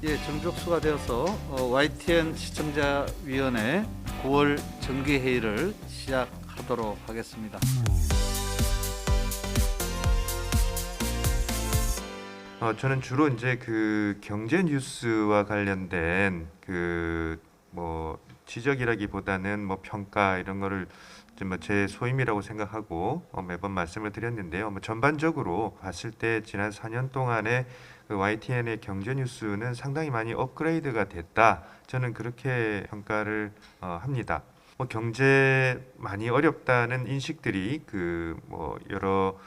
예, 정족수가 되어서 YTN 시청자위원회 9월 정기회의를 시작하도록 하겠습니다. 저는 주로 이제 그 경제 뉴스와 관련된 지적이라기보다는 평가 이런 거를 제 소임이라고 생각하고 매번 말씀을 드렸는데요. 전반적으로 봤을 때 지난 4년 동안의 그 YTN의 경제 뉴스는 상당히 많이 업그레이드가 됐다. 저는 그렇게 평가를 합니다. 경제 많이 어렵다는 인식들이 여러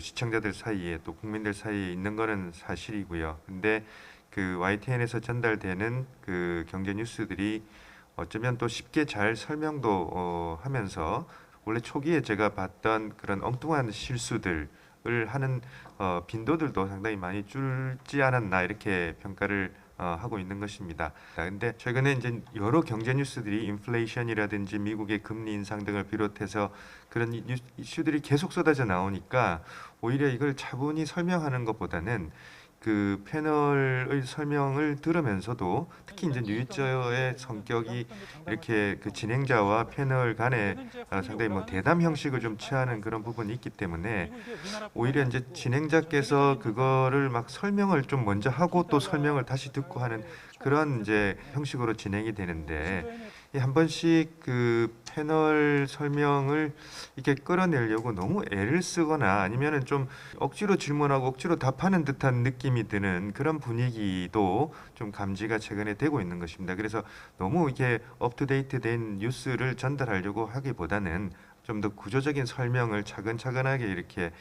시청자들 사이에 또 국민들 사이에 있는 거는 사실이고요. 근데 그 YTN에서 전달되는 그 경제 뉴스들이 어쩌면 또 쉽게 잘 설명도 하면서 원래 초기에 제가 봤던 그런 엉뚱한 실수들을 하는 빈도들도 상당히 많이 줄지 않았나 이렇게 평가를 하고 있는 것입니다. 근데 최근에 이제 여러 경제 뉴스들이 인플레이션이라든지 미국의 금리 인상 등을 비롯해서 그런 이슈들이 계속 쏟아져 나오니까 오히려 이걸 차분히 설명하는 것보다는 그 패널의 설명을 들으면서도 특히 이제 뉴이저의 성격이 이렇게 그 진행자와 패널 간에 상당히 대담 형식을 좀 취하는 그런 부분이 있기 때문에 오히려 이제 진행자께서 그거를 막 설명을 좀 먼저 하고 또 설명을 다시 듣고 하는 그런 이제 형식으로 진행이 되는데 한 번씩 그 패널 설명을 이렇게 끌어내려고 너무 애를 쓰거나 아니면은 좀 억지로 질문하고 억지로 답하는 듯한 느낌이 드는 그런 분위기도 좀 감지가 최근에 되고 있는 것입니다. 그래서 너무 이게 업투데이트된 뉴스를 전달하려고 하기보다는 좀 더 구조적인 설명을 차근차근하게 이렇게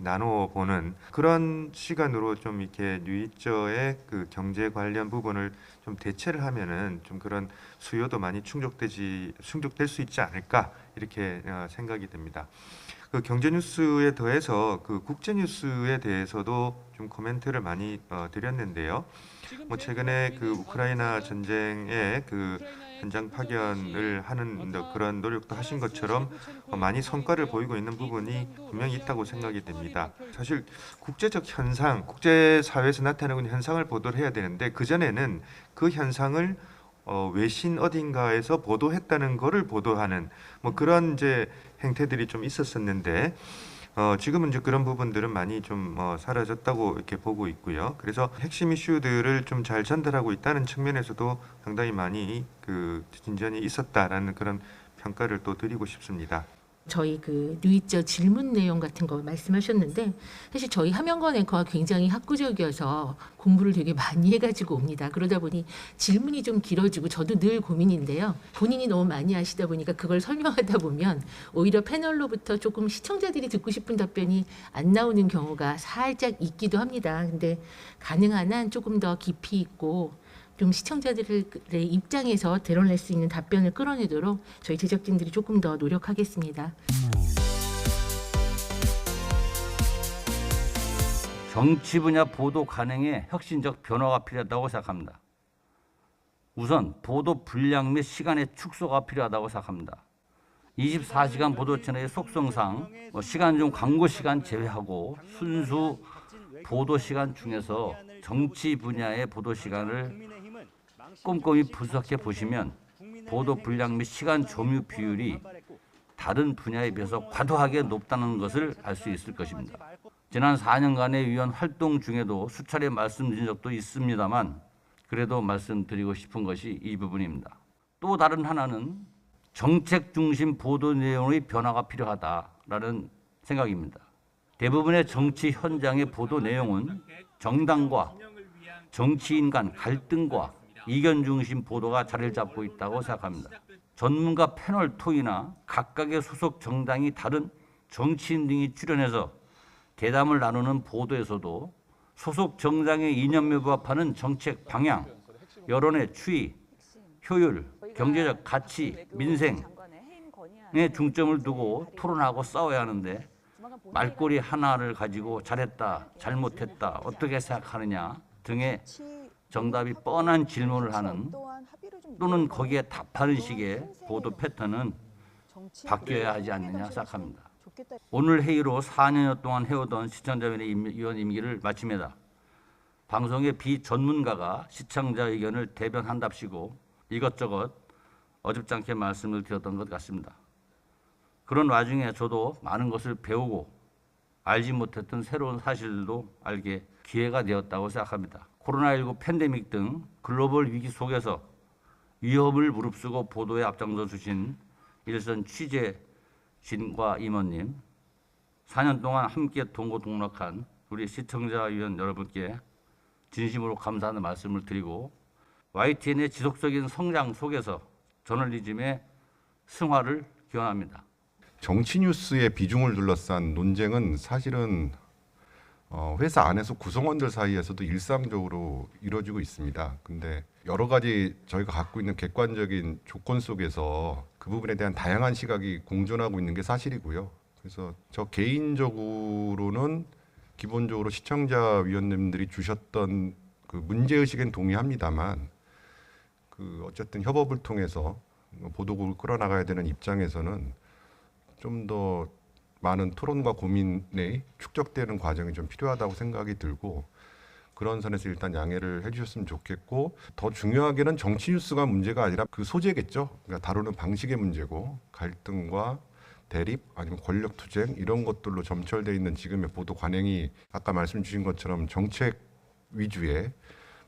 나눠 보는 그런 시간으로 좀 이렇게 뉴이저의 그 경제 관련 부분을 좀 대체를 하면은 좀 그런 수요도 많이 충족될 수 있지 않을까 이렇게 생각이 듭니다. 그 경제 뉴스에 더해서 그 국제 뉴스에 대해서도 좀 코멘트를 많이 드렸는데요. 최근에 그 우크라이나 전쟁에 그 현장 파견을 하는 그런 노력도 하신 것처럼 많이 성과를 보이고 있는 부분이 분명히 있다고 생각이 됩니다. 사실 국제적 현상, 국제사회에서 나타나고 있는 현상을 보도를 해야 되는데 그전에는 그 현상을 외신 어딘가에서 보도했다는 거를 보도하는 그런 이제 행태들이 좀 있었었는데 지금은 이제 그런 부분들은 많이 좀 사라졌다고 이렇게 보고 있고요. 그래서 핵심 이슈들을 좀 잘 전달하고 있다는 측면에서도 상당히 많이 그 진전이 있었다라는 그런 평가를 또 드리고 싶습니다. 저희 그 뉴이저 질문 내용 같은 거 말씀하셨는데 사실 저희 함영건 앵커가 굉장히 학구적이어서 공부를 되게 많이 해가지고 옵니다. 그러다 보니 질문이 좀 길어지고 저도 늘 고민인데요. 본인이 너무 많이 하시다 보니까 그걸 설명하다 보면 오히려 패널로부터 조금 시청자들이 듣고 싶은 답변이 안 나오는 경우가 살짝 있기도 합니다. 근데 가능한 한 조금 더 깊이 있고 좀 시청자들의 입장에서 드러낼 수 있는 답변을 끌어내도록 저희 제작진들이 조금 더 노력하겠습니다. 정치 분야 보도 관행에 혁신적 변화가 필요하다고 생각합니다. 우선 보도 분량 및 시간의 축소가 필요하다고 생각합니다. 24시간 보도 채널의 속성상 시간 중 광고 시간 제외하고 순수 보도 시간 중에서 정치 분야의 보도 시간을 꼼꼼히 분석해 보시면 보도 분량 및 시간 점유 비율이 다른 분야에 비해서 과도하게 높다는 것을 알 수 있을 것입니다. 지난 4년간의 위원 활동 중에도 수차례 말씀드린 적도 있습니다만 그래도 말씀드리고 싶은 것이 이 부분입니다. 또 다른 하나는 정책 중심 보도 내용의 변화가 필요하다라는 생각입니다. 대부분의 정치 현장의 보도 내용은 정당과 정치인 간 갈등과 이견 중심 보도가 자리를 잡고 있다고 생각합니다. 전문가 패널 토의나 각각의 소속 정당이 다른 정치인 등이 출연해서 대담을 나누는 보도에서도 소속 정당의 이념에 부합하는 정책 방향, 여론의 추이, 효율, 경제적 가치, 민생에 중점을 두고 토론하고 싸워야 하는데 말꼬리 하나를 가지고 잘했다, 잘못했다, 어떻게 생각하느냐 등의 정답이 뻔한 질문을 하는 또는 거기에 답하는 식의 보도 패턴은 바뀌어야 하지 않느냐 생각합니다. 오늘 회의로 4년 동안 해오던 시청자위원 임기를 마칩니다. 방송의 비전문가가 시청자 의견을 대변한답시고 이것저것 어줍잖게 말씀을 드렸던 것 같습니다. 그런 와중에 저도 많은 것을 배우고 알지 못했던 새로운 사실들도 알게 기회가 되었다고 생각합니다. 코로나19 팬데믹 등 글로벌 위기 속에서 위험을 무릅쓰고 보도에 앞장서 주신 일선 취재진과 임원님, 4년 동안 함께 동고동락한 우리 시청자위원 여러분께 진심으로 감사하는 말씀을 드리고 YTN의 지속적인 성장 속에서 저널리즘의 승화를 기원합니다. 정치 뉴스의 비중을 둘러싼 논쟁은 사실은 회사 안에서 구성원들 사이에서도 일상적으로 이루어지고 있습니다. 근데 여러 가지 저희가 갖고 있는 객관적인 조건 속에서 그 부분에 대한 다양한 시각이 공존하고 있는 게 사실이고요. 그래서 저 개인적으로는 기본적으로 시청자 위원님들이 주셨던 그 문제의식엔 동의합니다만 그 어쨌든 협업을 통해서 보도국을 끌어나가야 되는 입장에서는 좀 더 많은 토론과 고민이 축적되는 과정이 좀 필요하다고 생각이 들고 그런 선에서 일단 양해를 해주셨으면 좋겠고 더 중요하게는 정치 뉴스가 문제가 아니라 그 소재겠죠. 그러니까 다루는 방식의 문제고 갈등과 대립 아니면 권력 투쟁 이런 것들로 점철되어 있는 지금의 보도 관행이 아까 말씀 주신 것처럼 정책 위주의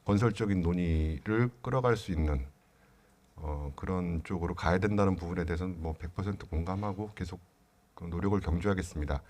건설적인 논의를 끌어갈 수 있는 그런 쪽으로 가야 된다는 부분에 대해서는 뭐 100% 공감하고 계속 그 노력을 경주하겠습니다.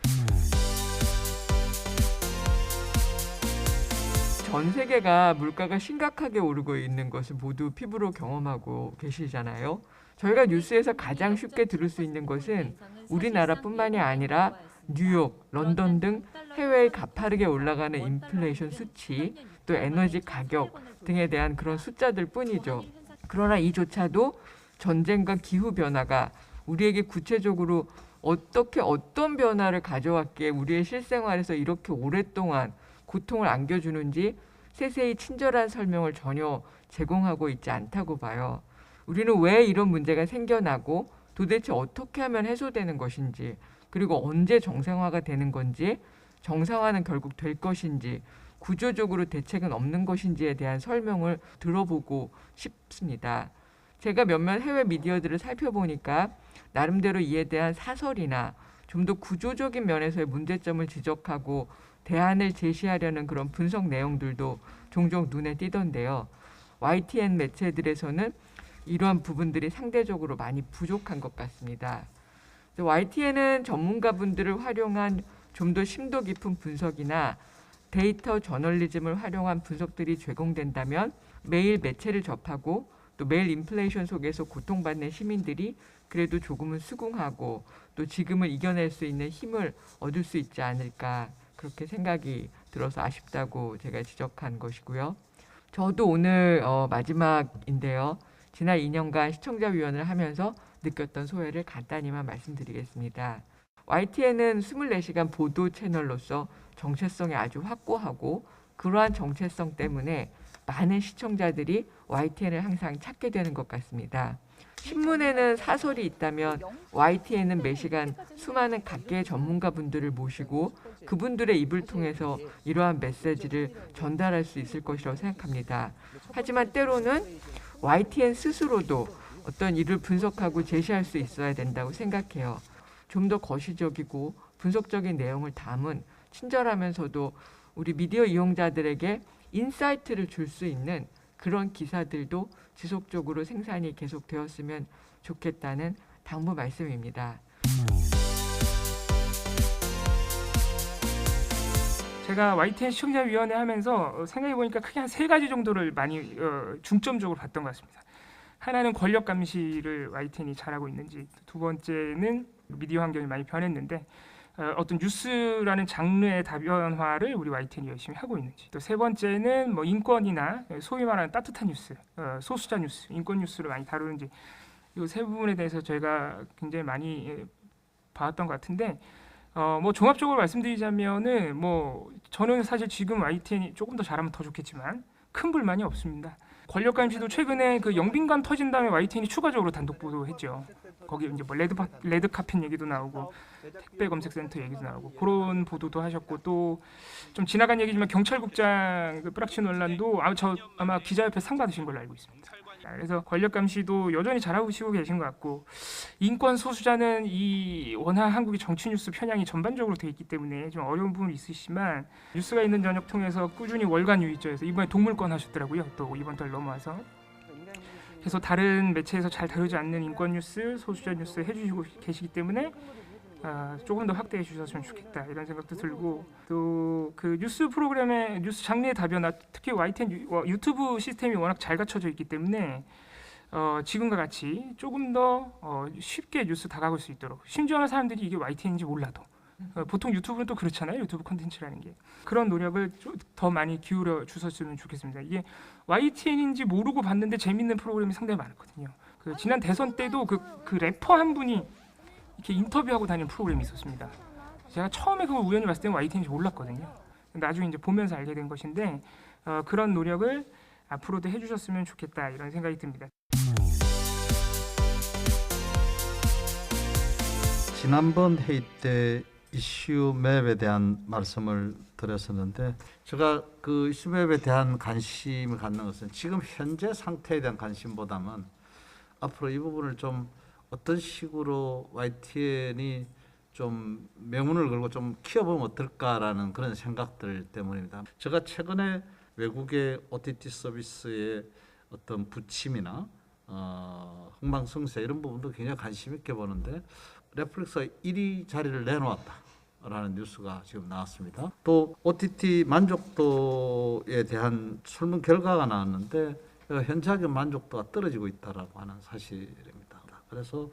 전 세계가 물가가 심각하게 오르고 있는 것을 모두 피부로 경험하고 계시잖아요. 저희가 뉴스에서 가장 쉽게 들을 수 있는 것은 우리나라뿐만이 아니라 뉴욕, 런던 등 해외에 가파르게 올라가는 인플레이션 수치, 또 에너지 가격 등에 대한 그런 숫자들 뿐이죠. 그러나 이조차도 전쟁과 기후변화가 우리에게 구체적으로 어떻게 어떤 변화를 가져왔기에 우리의 실생활에서 이렇게 오랫동안 고통을 안겨주는지 세세히 친절한 설명을 전혀 제공하고 있지 않다고 봐요. 우리는 왜 이런 문제가 생겨나고 도대체 어떻게 하면 해소되는 것인지 그리고 언제 정상화가 되는 건지 정상화는 결국 될 것인지 구조적으로 대책은 없는 것인지에 대한 설명을 들어보고 싶습니다. 제가 몇몇 해외 미디어들을 살펴보니까 나름대로 이에 대한 사설이나 좀 더 구조적인 면에서의 문제점을 지적하고 대안을 제시하려는 그런 분석 내용들도 종종 눈에 띄던데요. YTN 매체들에서는 이러한 부분들이 상대적으로 많이 부족한 것 같습니다. YTN은 전문가분들을 활용한 좀 더 심도 깊은 분석이나 데이터 저널리즘을 활용한 분석들이 제공된다면 매일 매체를 접하고 또 매일 인플레이션 속에서 고통받는 시민들이 그래도 조금은 수긍하고 또 지금을 이겨낼 수 있는 힘을 얻을 수 있지 않을까 그렇게 생각이 들어서 아쉽다고 제가 지적한 것이고요. 저도 오늘 마지막인데요. 지난 2년간 시청자위원을 하면서 느꼈던 소회를 간단히만 말씀드리겠습니다. YTN은 24시간 보도 채널로서 정체성이 아주 확고하고 그러한 정체성 때문에 많은 시청자들이 YTN을 항상 찾게 되는 것 같습니다. 신문에는 사설이 있다면 YTN은 매시간 수많은 각계의 전문가분들을 모시고 그분들의 입을 통해서 이러한 메시지를 전달할 수 있을 것이라고 생각합니다. 하지만 때로는 YTN 스스로도 어떤 일을 분석하고 제시할 수 있어야 된다고 생각해요. 좀 더 거시적이고 분석적인 내용을 담은 친절하면서도 우리 미디어 이용자들에게 인사이트를 줄 수 있는 그런 기사들도 지속적으로 생산이 계속되었으면 좋겠다는 당부 말씀입니다. 제가 YTN 시청자위원회 하면서 생각해보니까 크게 한 3가지 정도를 많이 중점적으로 봤던 것 같습니다. 하나는 권력 감시를 YTN이 잘하고 있는지, 두 번째는 미디어 환경이 많이 변했는데 어떤 뉴스라는 장르의 다변화를 우리 YTN이 열심히 하고 있는지, 또 세 번째는 뭐 인권이나 소위 말하는 따뜻한 뉴스, 소수자 뉴스, 인권 뉴스를 많이 다루는지 이 세 부분에 대해서 저희가 굉장히 많이 봐왔던 것 같은데 뭐 종합적으로 말씀드리자면은 뭐 저는 사실 지금 YTN이 조금 더 잘하면 더 좋겠지만 큰 불만이 없습니다. 권력 감시도 최근에 그 영빈관 터진 다음에 YTN이 추가적으로 단독 보도했죠. 거기 이제 뭐 레드 카펫 얘기도 나오고 택배 검색센터 얘기도 나오고 그런 보도도 하셨고 또 좀 지나간 얘기지만 경찰국장 그 뿌락치 논란도 아마 기자협회 상 받으신 걸로 알고 있습니다. 그래서 권력 감시도 여전히 잘하시고 계신 것 같고 인권 소수자는 이 워낙 한국의 정치 뉴스 편향이 전반적으로 돼 있기 때문에 좀 어려운 부분이 있으시지만 뉴스가 있는 저녁 통해서 꾸준히 월간 유의조에서 이번에 동물권 하셨더라고요. 또 이번 달 넘어와서 그래서 다른 매체에서 잘 다루지 않는 인권 뉴스, 소수자 뉴스 해주시고 계시기 때문에 조금 더 확대해 주셨으면 좋겠다 이런 생각도 들고 또 그 뉴스 프로그램의 뉴스 장르의 다변화 특히 YTN 유튜브 시스템이 워낙 잘 갖춰져 있기 때문에 지금과 같이 조금 더 쉽게 뉴스 다가갈 수 있도록 심지어는 사람들이 이게 YTN인지 몰라도 보통 유튜브는 또 그렇잖아요. 유튜브 콘텐츠라는 게 그런 노력을 더 많이 기울여 주셨으면 좋겠습니다. 이게 YTN인지 모르고 봤는데 재밌는 프로그램이 상당히 많거든요. 그 지난 대선 때도 그 래퍼 한 분이 이렇게 인터뷰하고 다니는 프로그램이 있었습니다. 제가 처음에 그걸 우연히 봤을 때는 YTN인지 몰랐거든요. 나중에 이제 보면서 알게 된 것인데 그런 노력을 앞으로도 해주셨으면 좋겠다 이런 생각이 듭니다. 지난번 회의 때 이슈 맵에 대한 말씀을 드렸었는데 제가 그 이슈 맵에 대한 관심을 갖는 것은 지금 현재 상태에 대한 관심보다는 앞으로 이 부분을 좀 어떤 식으로 YTN이 좀 명운을 걸고 좀 키워보면 어떨까라는 그런 생각들 때문입니다. 제가 최근에 외국의 OTT 서비스의 어떤 부침이나 흥망성쇠 이런 부분도 굉장히 관심 있게 보는데 넷플릭스가 1위 자리를 내놓았다라는 뉴스가 지금 나왔습니다. 또 OTT 만족도에 대한 설문 결과가 나왔는데 현저하게 만족도가 떨어지고 있다라고 하는 사실입니다. 그래서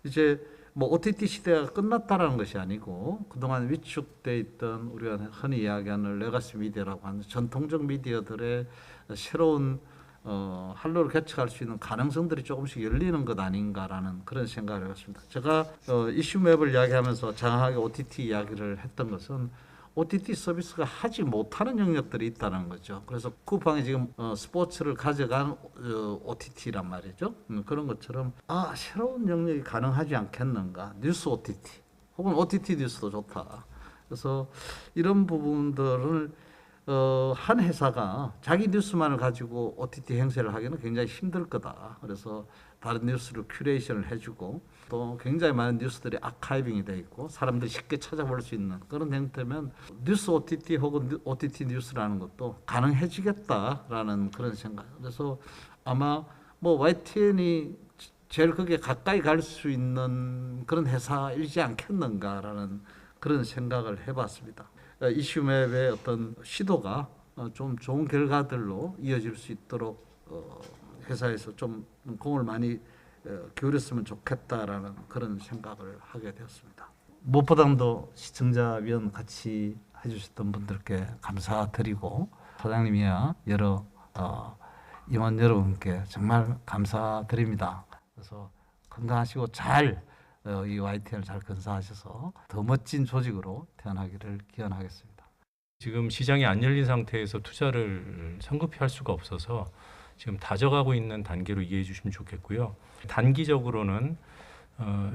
이제 뭐 OTT 시대가 끝났다라는 것이 아니고 그동안 위축돼 있던 우리가 흔히 이야기하는 레가시 미디어라고 하는 전통적 미디어들의 새로운 활로를 개척할 수 있는 가능성들이 조금씩 열리는 것 아닌가라는 그런 생각을 해봤습니다. 제가 이슈맵을 이야기하면서 장하게 OTT 이야기를 했던 것은 OTT 서비스가 하지 못하는 영역들이 있다는 거죠. 그래서 쿠팡이 지금 스포츠를 가져간 OTT란 말이죠. 그런 것처럼 새로운 영역이 가능하지 않겠는가. 뉴스 OTT 혹은 OTT 뉴스도 좋다. 그래서 이런 부분들을 한 회사가 자기 뉴스만을 가지고 OTT 행세를 하기는 굉장히 힘들 거다. 그래서 다른 뉴스를 큐레이션을 해주고 또 굉장히 많은 뉴스들이 아카이빙이 돼 있고 사람들이 쉽게 찾아볼 수 있는 그런 형태면 뉴스 OTT 혹은 OTT 뉴스라는 것도 가능해지겠다라는 그런 생각. 그래서 아마 뭐 YTN이 제일 거기에 가까이 갈 수 있는 그런 회사이지 않겠는가라는 그런 생각을 해봤습니다. 이슈맵의 어떤 시도가 좀 좋은 결과들로 이어질 수 있도록 회사에서 좀 공을 많이 기울였으면 좋겠다라는 그런 생각을 하게 되었습니다. 무엇보다도 시청자위원 같이 해주셨던 분들께 감사드리고 사장님이야 여러 임원 여러분께 정말 감사드립니다. 그래서 건강하시고 잘 이 YTN을 잘 건사하셔서 더 멋진 조직으로 태어나기를 기원하겠습니다. 지금 시장이 안 열린 상태에서 투자를 성급히 할 수가 없어서 지금 다져가고 있는 단계로 이해해 주시면 좋겠고요. 단기적으로는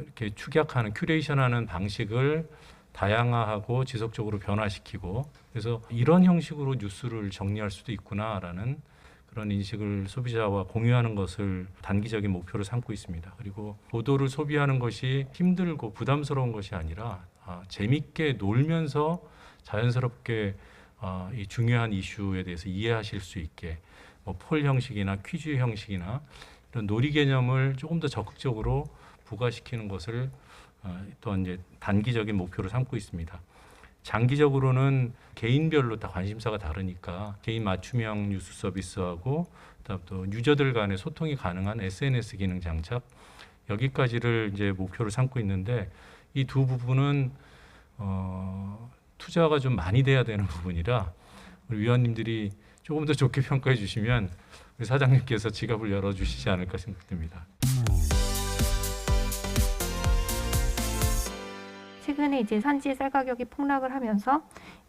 이렇게 축약하는 큐레이션하는 방식을 다양화하고 지속적으로 변화시키고 그래서 이런 형식으로 뉴스를 정리할 수도 있구나라는 그런 인식을 소비자와 공유하는 것을 단기적인 목표로 삼고 있습니다. 그리고 보도를 소비하는 것이 힘들고 부담스러운 것이 아니라 재밌게 놀면서 자연스럽게 이 중요한 이슈에 대해서 이해하실 수 있게 뭐 폴 형식이나 퀴즈 형식이나 이런 놀이 개념을 조금 더 적극적으로 부과시키는 것을 또한 이제 단기적인 목표로 삼고 있습니다. 장기적으로는 개인별로 다 관심사가 다르니까 개인 맞춤형 뉴스 서비스하고 그다음 또 유저들 간의 소통이 가능한 SNS 기능 장착 여기까지를 이제 목표로 삼고 있는데 이 두 부분은 투자가 좀 많이 돼야 되는 부분이라 우리 위원님들이 조금 더 좋게 평가해 주시면 우리 사장님께서 지갑을 열어주시지 않을까 생각됩니다. 최근에 이제 산지의 쌀 가격이 폭락을 하면서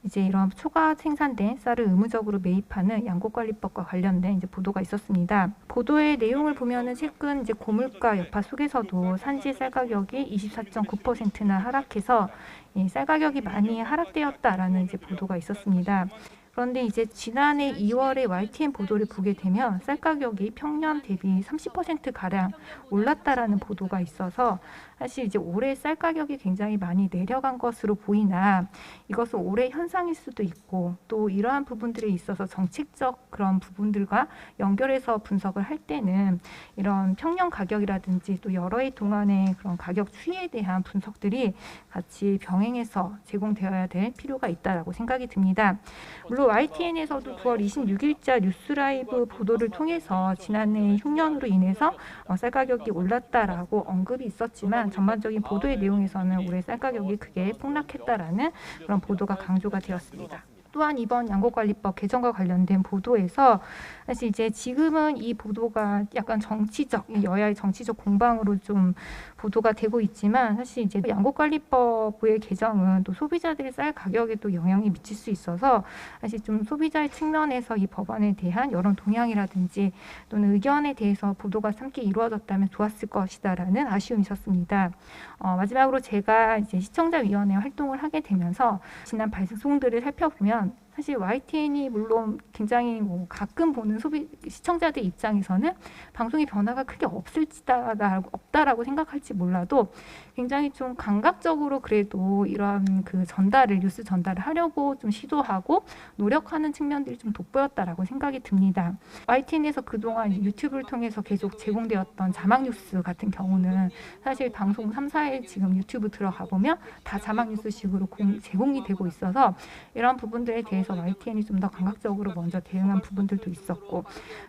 이제 이런 초과 생산된 쌀을 의무적으로 매입하는 양곡관리법과 관련된 이제 보도가 있었습니다. 보도의 내용을 보면은 최근 이제 고물가 여파 속에서도 산지 쌀 가격이 24.9%나 하락해서 이 쌀 가격이 많이 하락되었다라는 이제 보도가 있었습니다. 그런데 이제 지난해 2월에 YTN 보도를 보게 되면 쌀 가격이 평년 대비 30% 가량 올랐다라는 보도가 있어서 사실 이제 올해 쌀 가격이 굉장히 많이 내려간 것으로 보이나 이것은 올해 현상일 수도 있고 또 이러한 부분들에 있어서 정책적 그런 부분들과 연결해서 분석을 할 때는 이런 평년 가격이라든지 또 여러 해 동안의 그런 가격 추이에 대한 분석들이 같이 병행해서 제공되어야 될 필요가 있다라고 생각이 듭니다. 물론 YTN에서도 9월 26일자 뉴스라이브 보도를 통해서 지난해 흉년으로 인해서 쌀 가격이 올랐다라고 언급이 있었지만 전반적인 보도의 내용에서는 올해 쌀 가격이 크게 폭락했다라는 그런 보도가 강조가 되었습니다. 또한 이번 양곡관리법 개정과 관련된 보도에서 사실 이제 지금은 이 보도가 약간 정치적, 여야의 정치적 공방으로 좀 보도가 되고 있지만 사실 이제 양곡관리법의 개정은 또 소비자들의 쌀 가격에 또 영향이 미칠 수 있어서 사실 좀 소비자의 측면에서 이 법안에 대한 여론 동향이라든지 또는 의견에 대해서 보도가 함께 이루어졌다면 좋았을 것이다라는 아쉬움이 있었습니다. 마지막으로 제가 이제 시청자위원회 활동을 하게 되면서 지난 발송들을 살펴보면 사실 YTN이 물론 굉장히 뭐 가끔 보는 시청자들 입장에서는 방송의 변화가 크게 없다라고 생각할지 몰라도 굉장히 좀 감각적으로 그래도 이러한 그 뉴스 전달을 하려고 좀 시도하고 노력하는 측면들이 좀 돋보였다라고 생각이 듭니다. YTN에서 그동안 유튜브를 통해서 계속 제공되었던 자막 뉴스 같은 경우는 사실 방송 3, 4일 지금 유튜브 들어가 보면 다 자막 뉴스식으로 제공이 되고 있어서 이런 부분들에 대해서 YTN이 좀 더 감각적으로 먼저 대응한 부분들도 있었고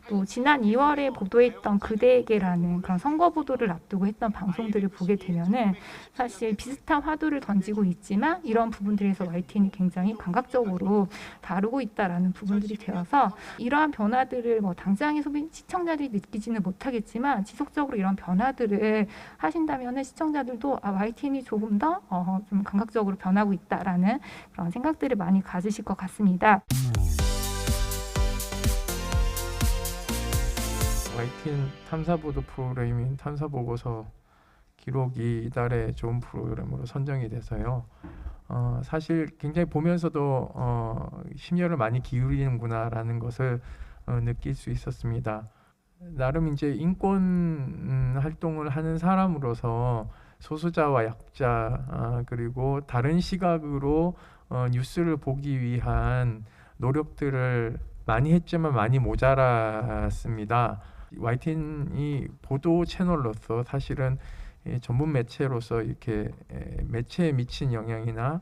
또 지난 2월에 보도했던 그대에게라는 그런 선거 보도를 앞두고 했던 방송들을 보게 되면은 사실 비슷한 화두를 던지고 있지만 이런 부분들에서 YTN이 굉장히 감각적으로 다루고 있다라는 부분들이 되어서 이러한 변화들을 뭐 당장의 시청자들이 느끼지는 못하겠지만 지속적으로 이런 변화들을 하신다면은 시청자들도 YTN이 조금 더 좀 감각적으로 변하고 있다라는 그런 생각들을 많이 가지실 것 같습니다. YTN 탐사보도 프로그램인 탐사보고서 기록이 이달에 좋은 프로그램으로 선정이 돼서요. 사실 굉장히 보면서도 심혈을 많이 기울이는구나라는 것을 느낄 수 있었습니다. 나름 이제 인권 활동을 하는 사람으로서 소수자와 약자 그리고 다른 시각으로 뉴스를 보기 위한 노력들을 많이 했지만 많이 모자랐습니다. YTN이 보도 채널로서 사실은 전문 매체로서 이렇게 매체에 미친 영향이나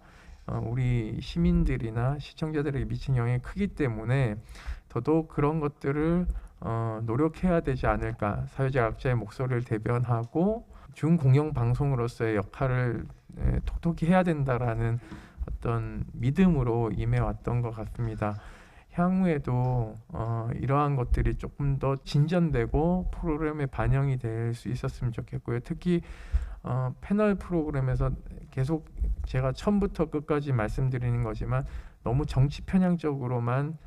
우리 시민들이나 시청자들에게 미친 영향이 크기 때문에 더더욱 그런 것들을 노력해야 되지 않을까. 사회적 약자의 목소리를 대변하고 중공영 방송으로서의 역할을 톡톡히 해야 된다라는 어떤 믿음으로 임해왔던 것 같습니다. 향후에도 이러한 것들이 조금 더 진전되고 프로그램에 반영이 될 수 있었으면 좋겠고요. 특히 패널 프로그램에서 계속 제가 처음부터 끝까지 말씀드리는 거지만 너무 정치 편향적으로만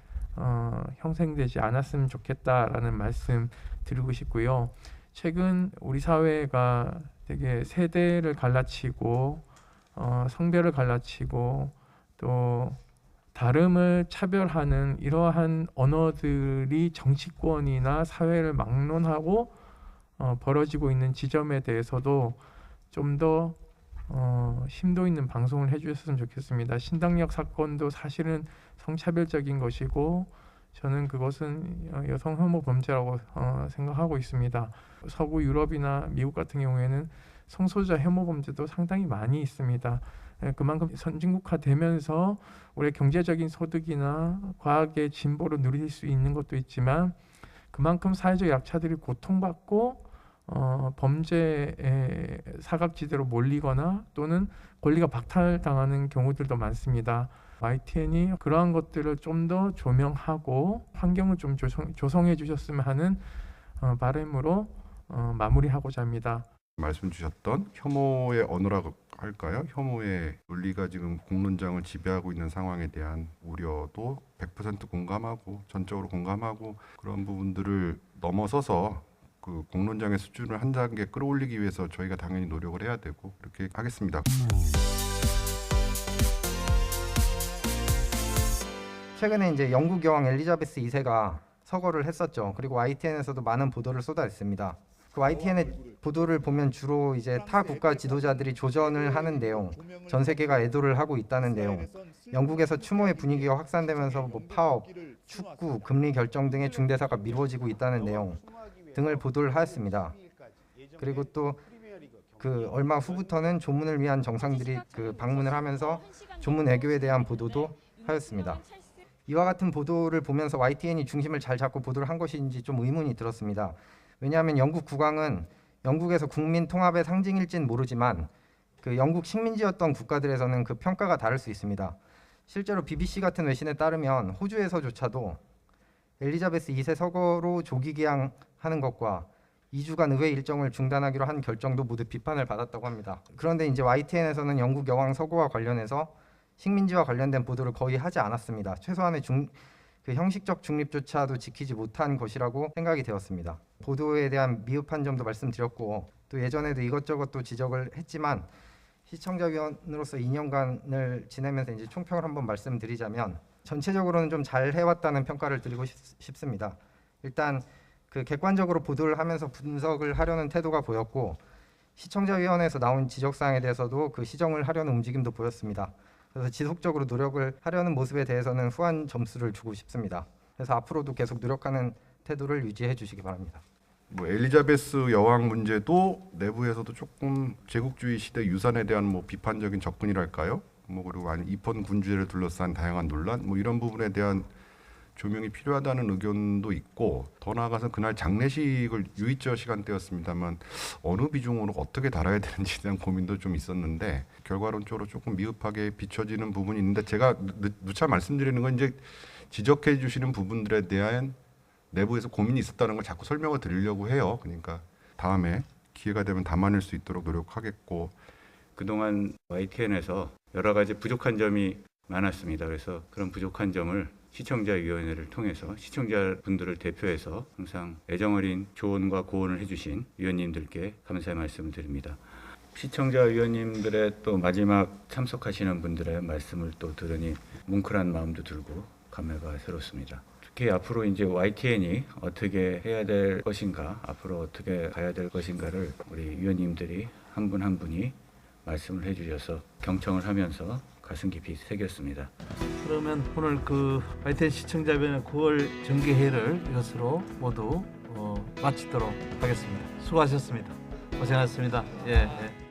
형성되지 않았으면 좋겠다라는 말씀 드리고 싶고요. 최근 우리 사회가 되게 세대를 갈라치고 성별을 갈라치고 또 다름을 차별하는 이러한 언어들이 정치권이나 사회를 막론하고 벌어지고 있는 지점에 대해서도 좀 더 심도 있는 방송을 해주셨으면 좋겠습니다. 신당역 사건도 사실은 성차별적인 것이고 저는 그것은 여성 혐오 범죄라고 생각하고 있습니다. 서구 유럽이나 미국 같은 경우에는 성소수자 혐오 범죄도 상당히 많이 있습니다. 그만큼 선진국화되면서 우리의 경제적인 소득이나 과학의 진보를 누릴 수 있는 것도 있지만 그만큼 사회적 약자들이 고통받고 범죄의 사각지대로 몰리거나 또는 권리가 박탈당하는 경우들도 많습니다. YTN이 그러한 것들을 좀 더 조명하고 환경을 좀 조성해 주셨으면 하는 바람으로 마무리하고자 합니다. 말씀 주셨던 혐오의 언어라고 할까요? 혐오의 논리가 지금 공론장을 지배하고 있는 상황에 대한 우려도 100% 공감하고 전적으로 공감하고 그런 부분들을 넘어서서 그 공론장의 수준을 한 단계 끌어올리기 위해서 저희가 당연히 노력을 해야 되고 그렇게 하겠습니다. 최근에 이제 영국 여왕 엘리자베스 2세가 서거를 했었죠. 그리고 YTN에서도 많은 보도를 쏟아냈습니다. 그 YTN의 보도를 보면 주로 이제 타 국가 지도자들이 조전을 하는 내용, 전 세계가 애도를 하고 있다는 내용, 영국에서 추모의 분위기가 확산되면서 뭐 파업, 축구, 금리 결정 등의 중대사가 미뤄지고 있다는 내용 등을 보도를 하였습니다. 그리고 또 그 얼마 후부터는 조문을 위한 정상들이 그 방문을 하면서 조문 외교에 대한 보도도 하였습니다. 이와 같은 보도를 보면서 YTN이 중심을 잘 잡고 보도를 한 것인지 좀 의문이 들었습니다. 왜냐하면 영국 국왕은 영국에서 국민 통합의 상징일진 모르지만 그 영국 식민지였던 국가들에서는 그 평가가 다를 수 있습니다. 실제로 BBC 같은 외신에 따르면 호주에서조차도 엘리자베스 2세 서거로 조기 개항하는 것과 2주간 의회 일정을 중단하기로 한 결정도 모두 비판을 받았다고 합니다. 그런데 이제 YTN에서는 영국 여왕 서거와 관련해서 식민지와 관련된 보도를 거의 하지 않았습니다. 최소한의 그 형식적 중립조차도 지키지 못한 것이라고 생각이 되었습니다. 보도에 대한 미흡한 점도 말씀드렸고 또 예전에도 이것저것 또 지적을 했지만 시청자위원으로서 2년간을 지내면서 이제 총평을 한번 말씀드리자면 전체적으로는 좀 잘 해왔다는 평가를 드리고 싶습니다. 일단 그 객관적으로 보도를 하면서 분석을 하려는 태도가 보였고 시청자위원회에서 나온 지적사항에 대해서도 그 시정을 하려는 움직임도 보였습니다. 그래서 지속적으로 노력을 하려는 모습에 대해서는 후한 점수를 주고 싶습니다. 그래서 앞으로도 계속 노력하는 태도를 유지해 주시기 바랍니다. 뭐 엘리자베스 여왕 문제도 내부에서도 조금 제국주의 시대 유산에 대한 뭐 비판적인 접근이랄까요? 뭐 그리고 입헌 군주제를 둘러싼 다양한 논란 뭐 이런 부분에 대한 조명이 필요하다는 의견도 있고 더 나아가서 그날 장례식을 유의저 시간대였습니다만 어느 비중으로 어떻게 다뤄야 되는지에 대한 고민도 좀 있었는데 결과론적으로 조금 미흡하게 비춰지는 부분이 있는데 제가 누차 말씀드리는 건 이제 지적해 주시는 부분들에 대한 내부에서 고민이 있었다는 걸 자꾸 설명을 드리려고 해요. 그러니까 다음에 기회가 되면 담아낼 수 있도록 노력하겠고 그동안 YTN에서 여러 가지 부족한 점이 많았습니다. 그래서 그런 부족한 점을 시청자위원회를 통해서 시청자분들을 대표해서 항상 애정어린 조언과 고언을 해주신 위원님들께 감사의 말씀을 드립니다. 시청자위원님들의 또 마지막 참석하시는 분들의 말씀을 또 들으니 뭉클한 마음도 들고 감회가 새롭습니다. 특히 앞으로 이제 YTN이 어떻게 해야 될 것인가, 앞으로 어떻게 가야 될 것인가를 우리 위원님들이 한 분 한 분이 말씀을 해주셔서 경청을 하면서 가슴 깊이 새겼습니다. 그러면 오늘 그 YTN 시청자위원회 9월 정기회의를 이것으로 모두 마치도록 하겠습니다. 수고하셨습니다. 고생하셨습니다. 예.